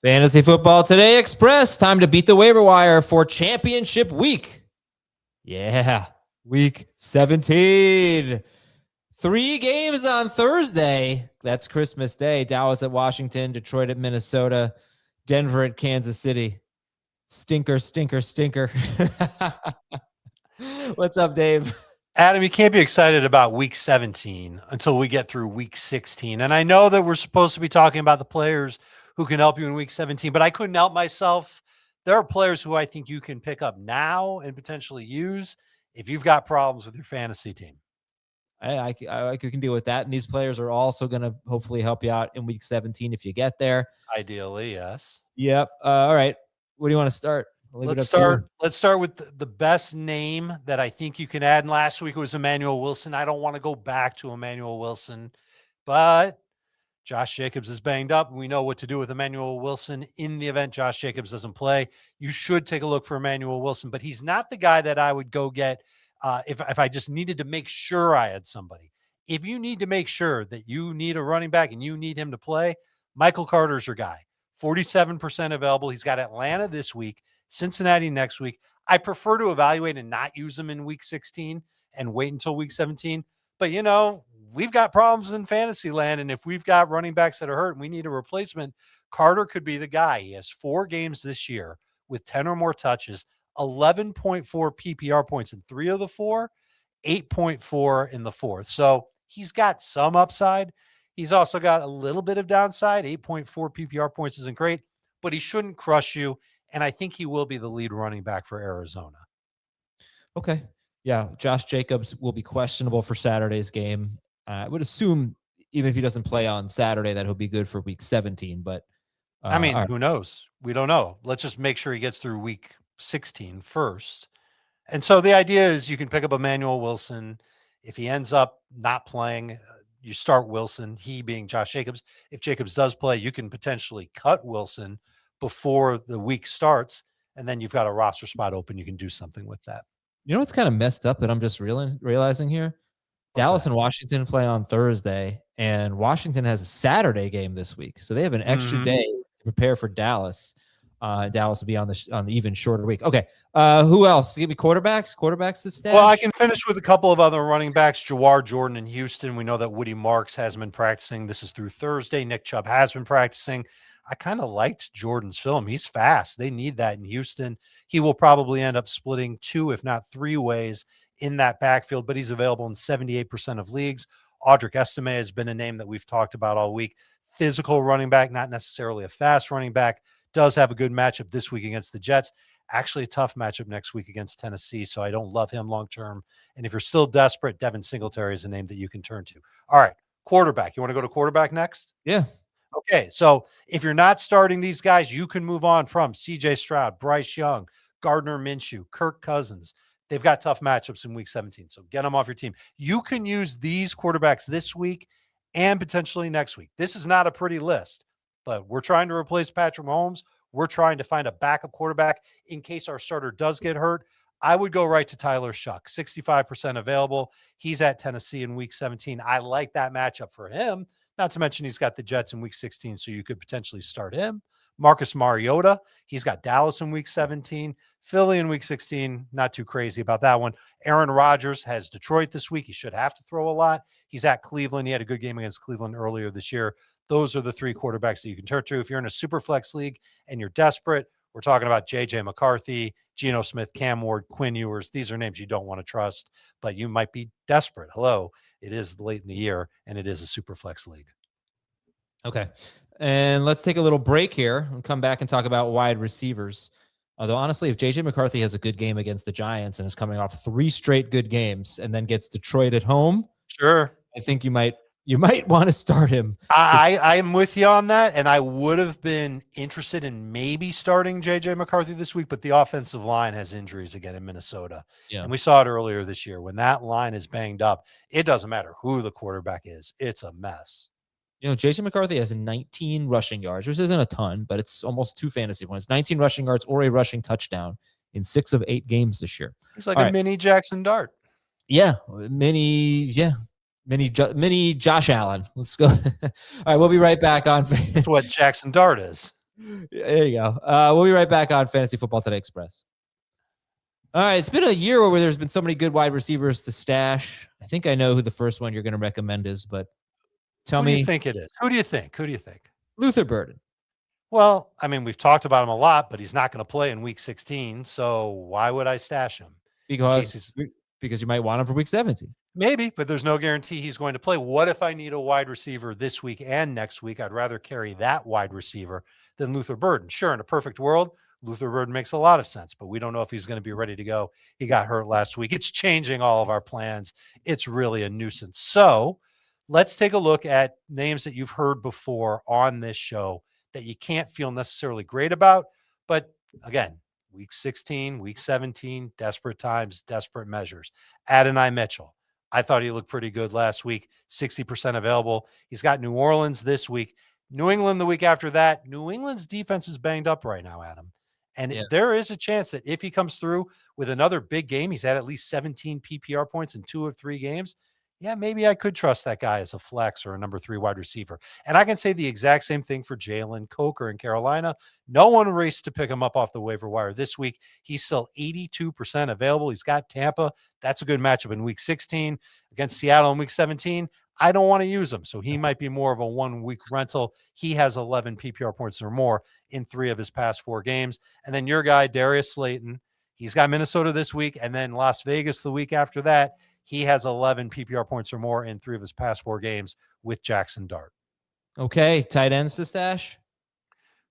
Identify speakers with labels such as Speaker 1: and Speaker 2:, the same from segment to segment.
Speaker 1: Fantasy Football Today Express. Time to beat the waiver wire for championship week. Yeah, week 17. 3 games on Thursday. That's Christmas Day. Dallas at Washington, Detroit at Minnesota, Denver at Kansas City. Stinker, stinker, stinker. What's up, Dave?
Speaker 2: Adam, you can't be excited about week 17 until we get through week 16. And I know that we're supposed to be talking about the players who can help you in week 17, but I couldn't help myself. There are players who I think you can pick up now and potentially use if you've got problems with your fantasy team.
Speaker 1: I can deal with that. And these players are also going to hopefully help you out in week 17 if you get there.
Speaker 2: Ideally, yes.
Speaker 1: Yep. All right. What do you want to start?
Speaker 2: Let's start with the best name that I think you can add. And last week it was Emmanuel Wilson. I don't want to go back to Emmanuel Wilson, but Josh Jacobs is banged up. We know what to do with Emmanuel Wilson in the event Josh Jacobs doesn't play. You should take a look for Emmanuel Wilson, but he's not the guy that I would go get if I just needed to make sure I had somebody. If you need to make sure that you need a running back and you need him to play, Michael Carter's your guy. 47% available. He's got Atlanta this week, Cincinnati next week. I prefer to evaluate and not use them in week 16 and wait until week 17. But, you know, we've got problems in fantasy land. And if we've got running backs that are hurt and we need a replacement, Carter could be the guy. He has 4 games this year with 10 or more touches, 11.4 PPR points in 3 of the 4, 8.4 in the 4th. So he's got some upside. He's also got a little bit of downside. 8.4 PPR points isn't great, but he shouldn't crush you. And I think he will be the lead running back for Arizona.
Speaker 1: Okay. Yeah. Josh Jacobs will be questionable for Saturday's game. I would assume even if he doesn't play on Saturday that he'll be good for week 17. But
Speaker 2: I mean, who knows? We don't know. Let's just make sure he gets through week 16 first. And so the idea is you can pick up Emmanuel Wilson. If he ends up not playing, you start Wilson, he being Josh Jacobs. If Jacobs does play, you can potentially cut Wilson before the week starts, and then you've got a roster spot open. You can do something with that.
Speaker 1: You know what's kind of messed up that I'm just realizing here? Dallas and Washington play on Thursday, and Washington has a Saturday game this week. So they have an extra day to prepare for Dallas. Dallas will be on the even shorter week. Okay. Who else? Give me quarterbacks to stash.
Speaker 2: Well, I can finish with a couple of other running backs. Jawar Jordan in Houston. We know that Woody Marks has been practicing. This is through Thursday. Nick Chubb has been practicing. I kind of liked Jordan's film. He's fast. They need that in Houston. He will probably end up splitting 2, if not 3 ways in that backfield, but he's available in 78% of leagues. Audric Estime has been a name that we've talked about all week. Physical running back, not necessarily a fast running back. Does have a good matchup this week against the Jets. Actually a tough matchup next week against Tennessee, so I don't love him long-term. And if you're still desperate, Devin Singletary is a name that you can turn to. All right, quarterback. You want to go to quarterback next?
Speaker 1: Yeah.
Speaker 2: Okay, so if you're not starting these guys, you can move on from C.J. Stroud, Bryce Young, Gardner Minshew, Kirk Cousins. They've got tough matchups in week 17, so get them off your team. You can use these quarterbacks this week and potentially next week. This is not a pretty list, but we're trying to replace Patrick Mahomes. We're trying to find a backup quarterback in case our starter does get hurt. I would go right to Tyler Shuck, 65% available. He's at Tennessee in week 17. I like that matchup for him. Not to mention he's got the Jets in week 16, so you could potentially start him. Marcus Mariota, he's got Dallas in week 17. Philly in week 16, not too crazy about that one. Aaron Rodgers has Detroit this week. He should have to throw a lot. He's at Cleveland. He had a good game against Cleveland earlier this year. Those are the 3 quarterbacks that you can turn to. If you're in a super flex league and you're desperate, we're talking about J.J. McCarthy, Geno Smith, Cam Ward, Quinn Ewers. These are names you don't want to trust, but you might be desperate. Hello, it is late in the year, and it is a super flex league.
Speaker 1: Okay. And let's take a little break here and come back and talk about wide receivers. Although, honestly, if J.J. McCarthy has a good game against the Giants and is coming off 3 straight good games and then gets Detroit at home,
Speaker 2: sure,
Speaker 1: I think you might want to start him.
Speaker 2: I'm with you on that, and I would have been interested in maybe starting J.J. McCarthy this week, but the offensive line has injuries again in Minnesota.
Speaker 1: Yeah.
Speaker 2: And we saw it earlier this year. When that line is banged up, it doesn't matter who the quarterback is. It's a mess.
Speaker 1: You know, J.J. McCarthy has 19 rushing yards, which isn't a ton, but it's almost 2 fantasy points. 19 rushing yards or a rushing touchdown in 6 of 8 games this year.
Speaker 2: He's like a mini Jackson Dart.
Speaker 1: Yeah, mini Josh Allen. Let's go. All right, we'll be right back on.
Speaker 2: That's what Jackson Dart is.
Speaker 1: There you go. We'll be right back on Fantasy Football Today Express. All right, it's been a year where there's been so many good wide receivers to stash. I think I know who the first one you're going to recommend is, but tell me.
Speaker 2: Who do you think it is? Who do you think?
Speaker 1: Luther Burden.
Speaker 2: Well, I mean, we've talked about him a lot, but he's not going to play in week 16. So why would I stash him?
Speaker 1: Because you might want him for week 17.
Speaker 2: Maybe, but there's no guarantee he's going to play. What if I need a wide receiver this week and next week? I'd rather carry that wide receiver than Luther Burden. Sure, in a perfect world, Luther Burden makes a lot of sense, but we don't know if he's going to be ready to go. He got hurt last week. It's changing all of our plans. It's really a nuisance. So let's take a look at names that you've heard before on this show that you can't feel necessarily great about. But again, week 16, week 17, desperate times, desperate measures. Adonai Mitchell. I thought he looked pretty good last week, 60% available. He's got New Orleans this week, New England the week after that. New England's defense is banged up right now, Adam. And there is a chance that if he comes through with another big game, he's had at least 17 PPR points in 2 of 3 games. Yeah, maybe I could trust that guy as a flex or a number 3 wide receiver. And I can say the exact same thing for Jalen Coker in Carolina. No one raced to pick him up off the waiver wire this week. He's still 82% available. He's got Tampa. That's a good matchup in week 16 against Seattle in week 17. I don't want to use him, so he might be more of a 1-week rental. He has 11 PPR points or more in 3 of his past 4 games. And then your guy, Darius Slayton, he's got Minnesota this week and then Las Vegas the week after that. He has 11 PPR points or more in 3 of his past 4 games with Jackson Dart.
Speaker 1: Okay, tight ends to stash.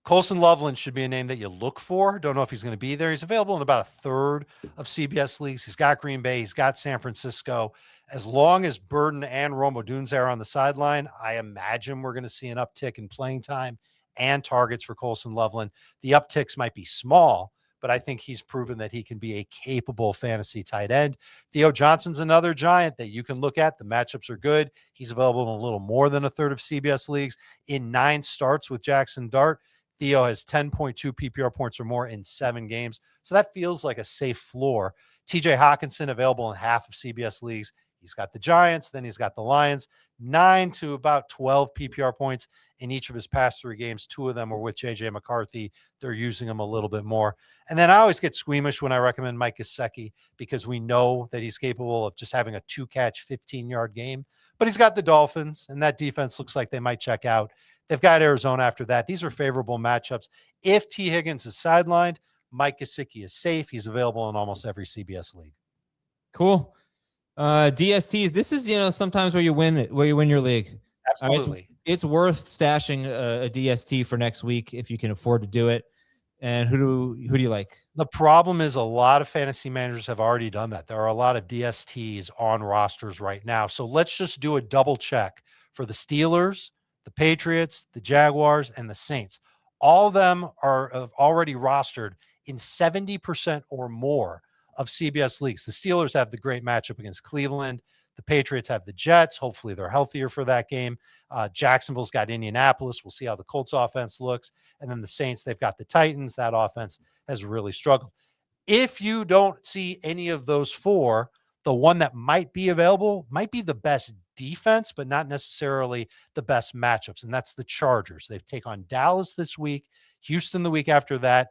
Speaker 2: Colson Loveland should be a name that you look for. Don't know if he's going to be there. He's available in about a third of CBS leagues. He's got Green Bay. He's got San Francisco. As long as Burden and Rome Odunze are on the sideline, I imagine we're going to see an uptick in playing time and targets for Colson Loveland. The upticks might be small, but I think he's proven that he can be a capable fantasy tight end. Theo Johnson's another giant that you can look at. The matchups are good. He's available in a little more than a third of CBS leagues. In 9 starts with Jackson Dart, Theo has 10.2 PPR points or more in 7 games. So that feels like a safe floor. TJ Hawkinson available in half of CBS leagues. He's got the Giants, then he's got the Lions, 9 to about 12 PPR points in each of his past 3 games. 2 of them were with JJ McCarthy. They're using him a little bit more. And then I always get squeamish when I recommend Mike Gesicki because we know that he's capable of just having a 2-catch, 15-yard game. But he's got the Dolphins, and that defense looks like they might check out. They've got Arizona after that. These are favorable matchups. If T. Higgins is sidelined, Mike Gesicki is safe. He's available in almost every CBS league.
Speaker 1: Cool. DSTs. This is, sometimes where you win your league.
Speaker 2: Absolutely.
Speaker 1: Right? It's worth stashing a DST for next week if you can afford to do it. And who do you like? The
Speaker 2: problem is a lot of fantasy managers have already done that. There are a lot of DSTs on rosters right now. So let's just do a double check for the Steelers, the Patriots, the Jaguars, and the Saints. All of them are already rostered in 70% or more of CBS leagues. The Steelers have the great matchup against Cleveland. The Patriots have the Jets. Hopefully they're healthier for that game. Jacksonville's got Indianapolis. We'll see how the Colts offense looks. And then the Saints, they've got the Titans. That offense has really struggled. If you don't see any of those 4, the one that might be available might be the best defense, but not necessarily the best matchups. And that's the Chargers. They take on Dallas this week, Houston the week after that.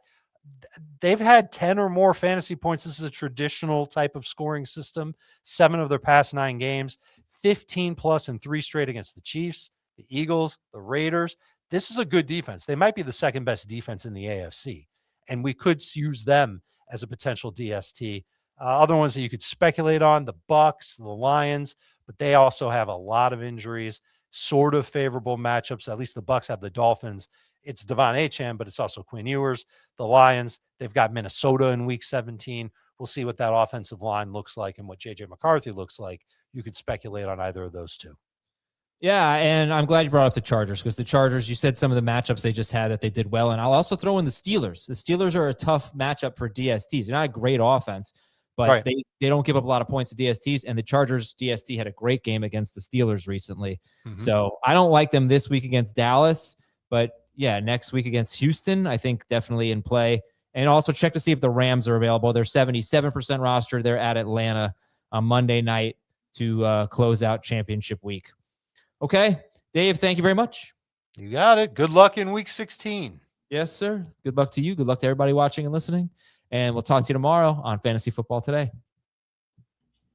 Speaker 2: They've had 10 or more fantasy points. This is a traditional type of scoring system. 7 of their past 9 games, 15 plus in 3 straight against the Chiefs, the Eagles, the Raiders. This is a good defense. They might be the second best defense in the AFC, and we could use them as a potential DST. Other ones that you could speculate on, the Bucks, the Lions, but they also have a lot of injuries, sort of favorable matchups. At least the Bucks have the Dolphins. It's Devon Achane, but it's also Quinn Ewers. The Lions, they've got Minnesota in week 17. We'll see what that offensive line looks like and what JJ McCarthy looks like. You could speculate on either of those 2.
Speaker 1: Yeah, and I'm glad you brought up the Chargers because the Chargers, you said some of the matchups they just had that they did well. And I'll also throw in the Steelers. The Steelers are a tough matchup for DSTs. They're not a great offense, but right. they don't give up a lot of points to DSTs. And the Chargers DST had a great game against the Steelers recently. Mm-hmm. So I don't like them this week against Dallas, but yeah, next week against Houston, I think definitely in play. And also check to see if the Rams are available. They're 77% roster. They're at Atlanta on Monday night to close out championship week. Okay, Dave, thank you very much.
Speaker 2: You got it. Good luck in week 16.
Speaker 1: Yes, sir. Good luck to you. Good luck to everybody watching and listening. And we'll talk to you tomorrow on Fantasy Football Today.